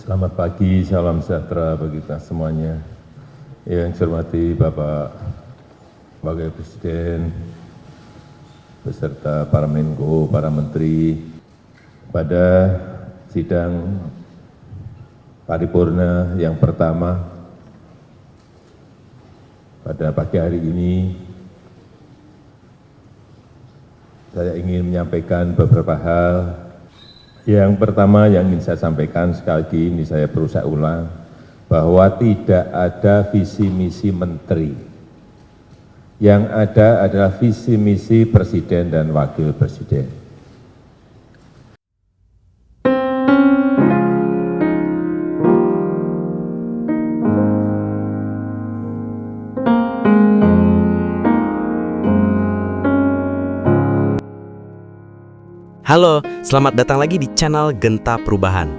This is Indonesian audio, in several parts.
Selamat pagi, salam sejahtera bagi kita semuanya. Yang saya hormati Bapak Wakil Presiden, beserta para Menko, para Menteri, pada sidang paripurna yang pertama pada pagi hari ini, saya ingin menyampaikan beberapa hal. Yang pertama yang ingin saya sampaikan, sekali lagi ini saya perlu saya ulang, bahwa tidak ada visi misi menteri. Yang ada adalah visi misi presiden dan wakil presiden. Halo, selamat datang lagi di channel Genta Perubahan.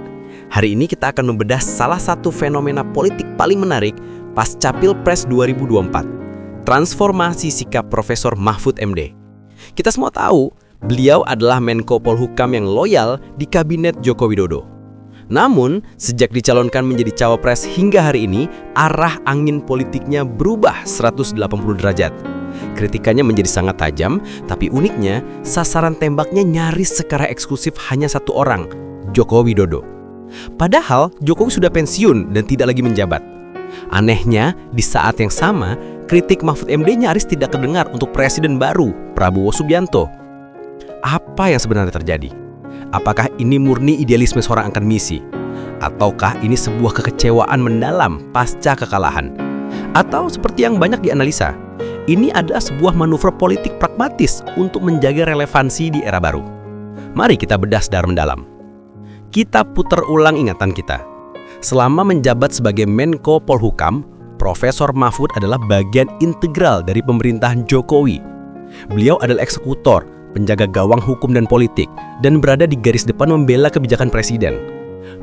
Hari ini kita akan membedah salah satu fenomena politik paling menarik pasca Pilpres 2024. Transformasi sikap Profesor Mahfud MD. Kita semua tahu, beliau adalah Menko Polhukam yang loyal di Kabinet Joko Widodo. Namun, sejak dicalonkan menjadi cawapres hingga hari ini, arah angin politiknya berubah 180 derajat. Kritikannya menjadi sangat tajam, tapi uniknya sasaran tembaknya nyaris secara eksklusif hanya satu orang, Joko Widodo. Padahal Jokowi sudah pensiun dan tidak lagi menjabat. Anehnya, di saat yang sama, kritik Mahfud MD nyaris tidak terdengar untuk presiden baru, Prabowo Subianto. Apa yang sebenarnya terjadi? Apakah ini murni idealisme seorang akademisi? Ataukah ini sebuah kekecewaan mendalam pasca kekalahan? Atau seperti yang banyak dianalisa, ini adalah sebuah manuver politik pragmatis untuk menjaga relevansi di era baru. Mari kita bedah secara mendalam. Kita putar ulang ingatan kita. Selama menjabat sebagai Menko Polhukam, Profesor Mahfud adalah bagian integral dari pemerintahan Jokowi. Beliau adalah eksekutor, penjaga gawang hukum dan politik, dan berada di garis depan membela kebijakan presiden.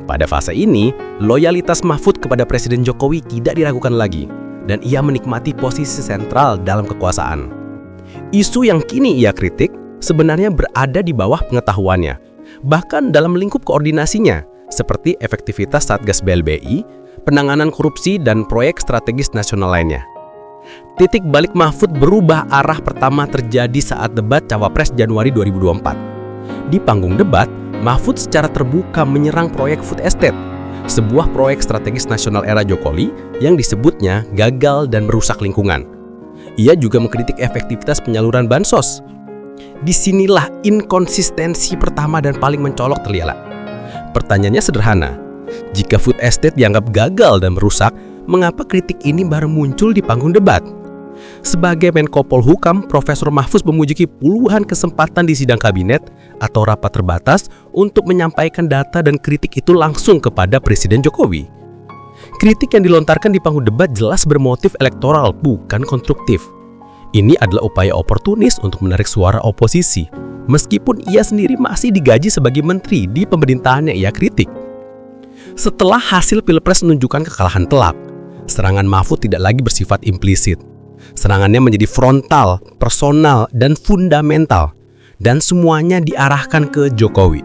Pada fase ini, loyalitas Mahfud kepada Presiden Jokowi tidak diragukan lagi, dan ia menikmati posisi sentral dalam kekuasaan. Isu yang kini ia kritik sebenarnya berada di bawah pengetahuannya, bahkan dalam lingkup koordinasinya, seperti efektivitas Satgas BLBI, penanganan korupsi, dan proyek strategis nasional lainnya. Titik balik Mahfud berubah arah pertama terjadi saat debat Cawapres Januari 2024. Di panggung debat, Mahfud secara terbuka menyerang proyek food estate, sebuah proyek strategis nasional era Jokowi yang disebutnya gagal dan merusak lingkungan. Ia juga mengkritik efektivitas penyaluran bansos. Disinilah inkonsistensi pertama dan paling mencolok terlihat. Pertanyaannya sederhana, jika food estate dianggap gagal dan merusak, mengapa kritik ini baru muncul di panggung debat? Sebagai Menko Polhukam, Profesor Mahfud memiliki puluhan kesempatan di sidang kabinet atau rapat terbatas untuk menyampaikan data dan kritik itu langsung kepada Presiden Jokowi. Kritik yang dilontarkan di panggung debat jelas bermotif elektoral, bukan konstruktif. Ini adalah upaya oportunis untuk menarik suara oposisi, meskipun ia sendiri masih digaji sebagai menteri di pemerintahan yang ia kritik. Setelah hasil Pilpres menunjukkan kekalahan telak, serangan Mahfud tidak lagi bersifat implisit. Serangannya menjadi frontal, personal, dan fundamental, dan semuanya diarahkan ke Jokowi.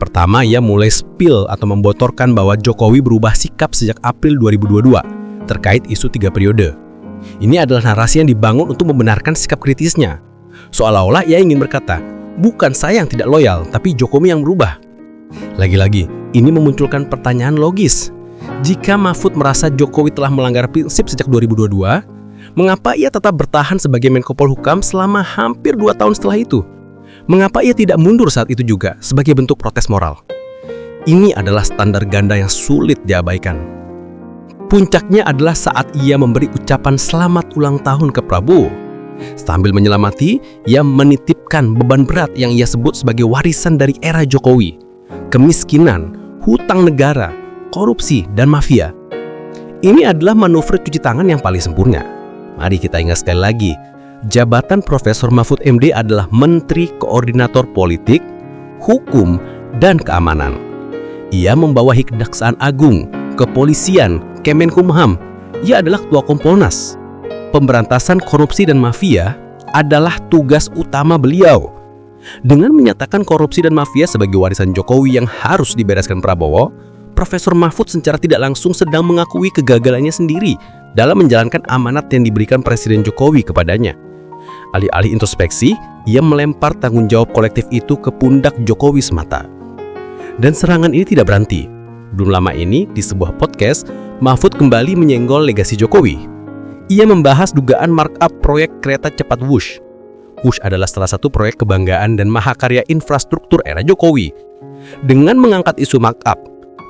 Pertama, ia mulai spill atau membocorkan bahwa Jokowi berubah sikap sejak April 2022 terkait isu 3 periode. Ini adalah narasi yang dibangun untuk membenarkan sikap kritisnya. Seolah-olah ia ingin berkata, bukan saya yang tidak loyal, tapi Jokowi yang berubah. Lagi-lagi, ini memunculkan pertanyaan logis. Jika Mahfud merasa Jokowi telah melanggar prinsip sejak 2022, mengapa ia tetap bertahan sebagai Menko Polhukam selama hampir 2 tahun setelah itu? Mengapa ia tidak mundur saat itu juga sebagai bentuk protes moral? Ini adalah standar ganda yang sulit diabaikan. Puncaknya adalah saat ia memberi ucapan selamat ulang tahun ke Prabowo. Sambil menyelamati, ia menitipkan beban berat yang ia sebut sebagai warisan dari era Jokowi. Kemiskinan, hutang negara, korupsi, dan mafia. Ini adalah manuver cuci tangan yang paling sempurna. Mari kita ingat sekali lagi, jabatan Profesor Mahfud MD adalah Menteri Koordinator Politik, Hukum, dan Keamanan. Ia membawahi Kejaksaan Agung, Kepolisian, Kemenkumham. Ia adalah Ketua Kompolnas. Pemberantasan korupsi dan mafia adalah tugas utama beliau. Dengan menyatakan korupsi dan mafia sebagai warisan Jokowi yang harus dibereskan Prabowo, Profesor Mahfud secara tidak langsung sedang mengakui kegagalannya sendiri dalam menjalankan amanat yang diberikan Presiden Jokowi kepadanya. Alih-alih introspeksi, ia melempar tanggung jawab kolektif itu ke pundak Jokowi semata. Dan serangan ini tidak berhenti. Belum lama ini, di sebuah podcast, Mahfud kembali menyenggol legasi Jokowi. Ia membahas dugaan markup proyek kereta cepat Wush. Wush adalah salah satu proyek kebanggaan dan mahakarya infrastruktur era Jokowi. Dengan mengangkat isu markup,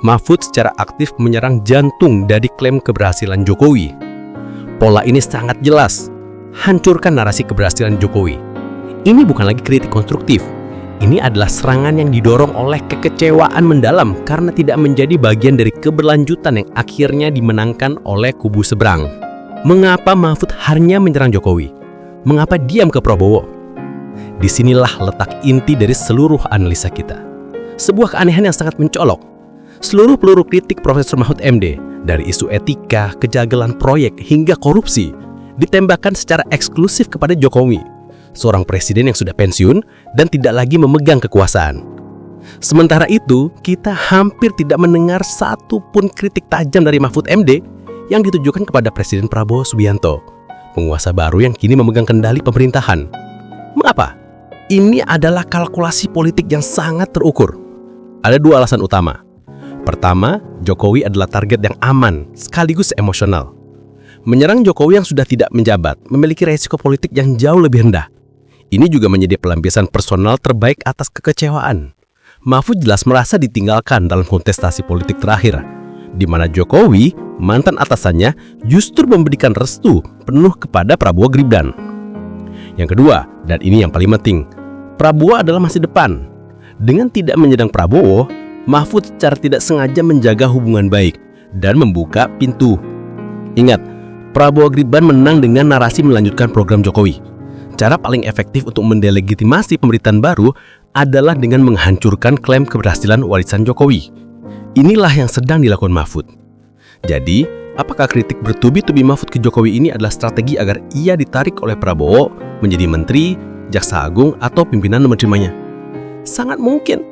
Mahfud secara aktif menyerang jantung dari klaim keberhasilan Jokowi. Pola ini sangat jelas. Hancurkan narasi keberhasilan Jokowi. Ini bukan lagi kritik konstruktif. Ini adalah serangan yang didorong oleh kekecewaan mendalam karena tidak menjadi bagian dari keberlanjutan yang akhirnya dimenangkan oleh kubu seberang. Mengapa Mahfud hanya menyerang Jokowi? Mengapa diam ke Prabowo? Disinilah letak inti dari seluruh analisa kita. Sebuah keanehan yang sangat mencolok. Seluruh peluru kritik Profesor Mahfud MD, dari isu etika, kejagalan proyek, hingga korupsi, ditembakkan secara eksklusif kepada Jokowi, seorang presiden yang sudah pensiun dan tidak lagi memegang kekuasaan. Sementara itu, kita hampir tidak mendengar satupun kritik tajam dari Mahfud MD yang ditujukan kepada Presiden Prabowo Subianto, penguasa baru yang kini memegang kendali pemerintahan. Mengapa? Ini adalah kalkulasi politik yang sangat terukur. Ada dua alasan utama. Pertama, Jokowi adalah target yang aman, sekaligus emosional. Menyerang Jokowi yang sudah tidak menjabat memiliki resiko politik yang jauh lebih rendah. Ini juga menjadi pelampiasan personal terbaik atas kekecewaan. Mahfud jelas merasa ditinggalkan dalam kontestasi politik terakhir, di mana Jokowi, mantan atasannya, justru memberikan restu penuh kepada Prabowo Gibran. Yang kedua, dan ini yang paling penting, Prabowo adalah masa depan. Dengan tidak menyerang Prabowo, Mahfud secara tidak sengaja menjaga hubungan baik dan membuka pintu. Ingat, Prabowo Gibran menang dengan narasi melanjutkan program Jokowi. Cara paling efektif untuk mendelegitimasi pemerintahan baru adalah dengan menghancurkan klaim keberhasilan warisan Jokowi. Inilah yang sedang dilakukan Mahfud. Jadi, apakah kritik bertubi-tubi Mahfud ke Jokowi ini adalah strategi agar ia ditarik oleh Prabowo menjadi menteri, jaksa agung, atau pimpinan menerimanya? Sangat mungkin.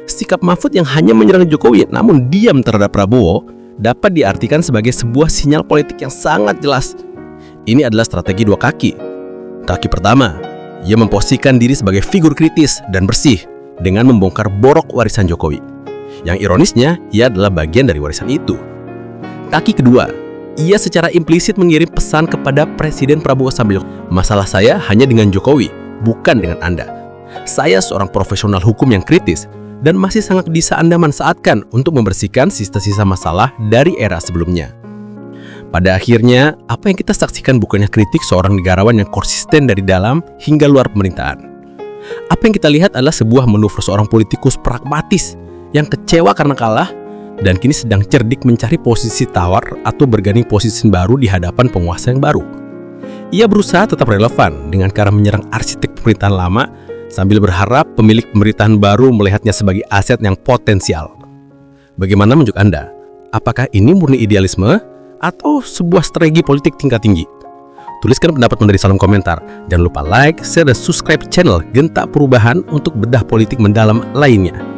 Sikap Mahfud yang hanya menyerang Jokowi namun diam terhadap Prabowo dapat diartikan sebagai sebuah sinyal politik yang sangat jelas. Ini adalah strategi dua kaki. Kaki pertama, ia memposisikan diri sebagai figur kritis dan bersih dengan membongkar borok warisan Jokowi. Yang ironisnya, ia adalah bagian dari warisan itu. Kaki kedua, ia secara implisit mengirim pesan kepada Presiden Prabowo sambil, masalah saya hanya dengan Jokowi, bukan dengan Anda. Saya seorang profesional hukum yang kritis dan masih sangat bisa Anda manfaatkan untuk membersihkan sisa-sisa masalah dari era sebelumnya. Pada akhirnya, apa yang kita saksikan bukannya kritik seorang negarawan yang konsisten dari dalam hingga luar pemerintahan. Apa yang kita lihat adalah sebuah manuver seorang politikus pragmatis yang kecewa karena kalah dan kini sedang cerdik mencari posisi tawar atau berganding posisi baru di hadapan penguasa yang baru. Ia berusaha tetap relevan dengan cara menyerang arsitek pemerintahan lama sambil berharap pemilik pemerintahan baru melihatnya sebagai aset yang potensial. Bagaimana menurut Anda? Apakah ini murni idealisme atau sebuah strategi politik tingkat tinggi? Tuliskan pendapatmu dari kolom komentar. Jangan lupa like, share, dan subscribe channel Genta Perubahan untuk bedah politik mendalam lainnya.